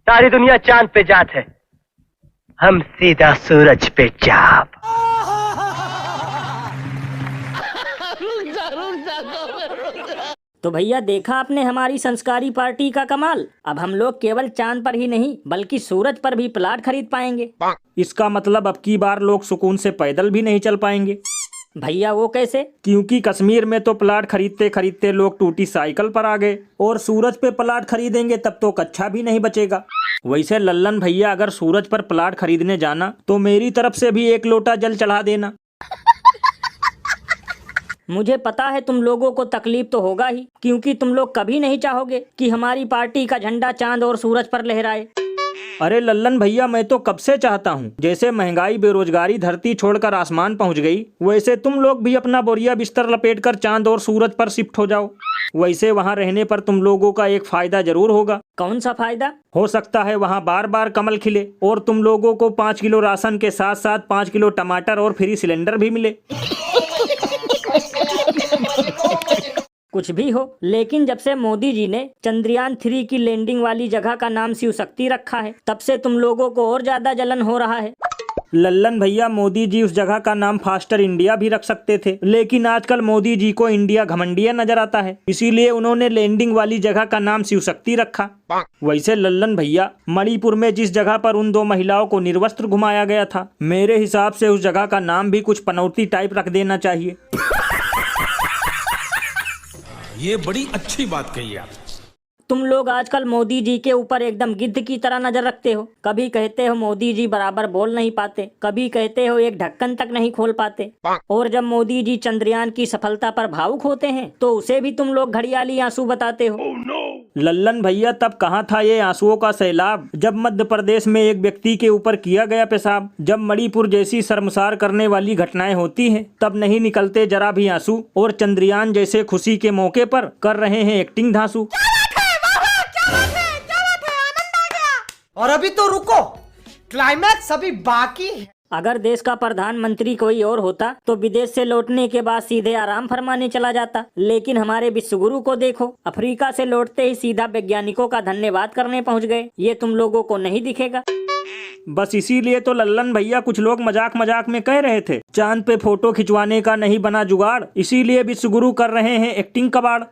सारी दुनिया चांद पे जात है, हम सीधा सूरज पे चाप। तो भैया देखा आपने हमारी संस्कारी पार्टी का कमाल। अब हम लोग केवल चांद पर ही नहीं बल्कि सूरज पर भी प्लाट खरीद पाएंगे। इसका मतलब अब की बार लोग सुकून से पैदल भी नहीं चल पाएंगे। भैया वो कैसे? क्योंकि कश्मीर में तो प्लाट खरीदते खरीदते लोग टूटी साइकिल पर आ गए, और सूरज पे प्लाट खरीदेंगे तब तो कच्चा भी नहीं बचेगा। वैसे लल्लन भैया, अगर सूरज पर प्लाट खरीदने जाना तो मेरी तरफ से भी 1 लोटा जल चढ़ा देना। मुझे पता है तुम लोगों को तकलीफ तो होगा ही, क्योंकि तुम लोग कभी नहीं चाहोगे कि हमारी पार्टी का झंडा चांद और सूरज पर लहराए। अरे लल्लन भैया, मैं तो कब से चाहता हूँ। जैसे महंगाई बेरोजगारी धरती छोड़कर आसमान पहुँच गई, वैसे तुम लोग भी अपना बोरिया बिस्तर लपेटकर चांद और सूरज पर शिफ्ट हो जाओ। वैसे वहाँ रहने पर तुम लोगों का एक फायदा जरूर होगा। कौन सा फायदा? हो सकता है वहाँ बार बार कमल खिले और तुम लोगों को 5 किलो राशन के साथ साथ 5 किलो टमाटर और फ्री सिलेंडर भी मिले। कुछ भी हो, लेकिन जब से मोदी जी ने चंद्रयान 3 की लैंडिंग वाली जगह का नाम शिव शक्ति रखा है, तब से तुम लोगों को और ज्यादा जलन हो रहा है। लल्लन भैया, मोदी जी उस जगह का नाम फास्टर इंडिया भी रख सकते थे, लेकिन आजकल मोदी जी को इंडिया घमंडिया नजर आता है, इसीलिए उन्होंने लैंडिंग वाली जगह का नाम शिव शक्ति रखा। वैसे लल्लन भैया, मणिपुर में जिस जगह पर उन 2 महिलाओं को निर्वस्त्र घुमाया गया था, मेरे हिसाब से उस जगह का नाम भी कुछ पनौती टाइप रख देना चाहिए। ये बड़ी अच्छी बात कही आप। तुम लोग आजकल मोदी जी के ऊपर एकदम गिद्ध की तरह नजर रखते हो। कभी कहते हो मोदी जी बराबर बोल नहीं पाते, कभी कहते हो एक ढक्कन तक नहीं खोल पाते, और जब मोदी जी चंद्रयान की सफलता पर भावुक होते हैं तो उसे भी तुम लोग घड़ियाली आंसू बताते हो। लल्लन भैया, तब कहाँ था ये आंसुओं का सैलाब, जब मध्य प्रदेश में एक व्यक्ति के ऊपर किया गया पेशाब। जब मणिपुर जैसी शर्मसार करने वाली घटनाएं होती हैं, तब नहीं निकलते जरा भी आंसू, और चंद्रयान जैसे खुशी के मौके पर कर रहे हैं एक्टिंग धांसू। और अभी तो रुको, क्लाइमैक्स अभी बाकी है। अगर देश का प्रधानमंत्री कोई और होता तो विदेश से लौटने के बाद सीधे आराम फरमाने चला जाता, लेकिन हमारे विश्वगुरु को देखो, अफ्रीका से लौटते ही सीधा वैज्ञानिकों का धन्यवाद करने पहुंच गए। ये तुम लोगों को नहीं दिखेगा। बस इसीलिए तो लल्लन भैया कुछ लोग मजाक मजाक में कह रहे थे, चांद पे फोटो खिंचवाने का नहीं बना जुगाड़, इसीलिए विश्वगुरु कर रहे हैं एक्टिंग कबाड़।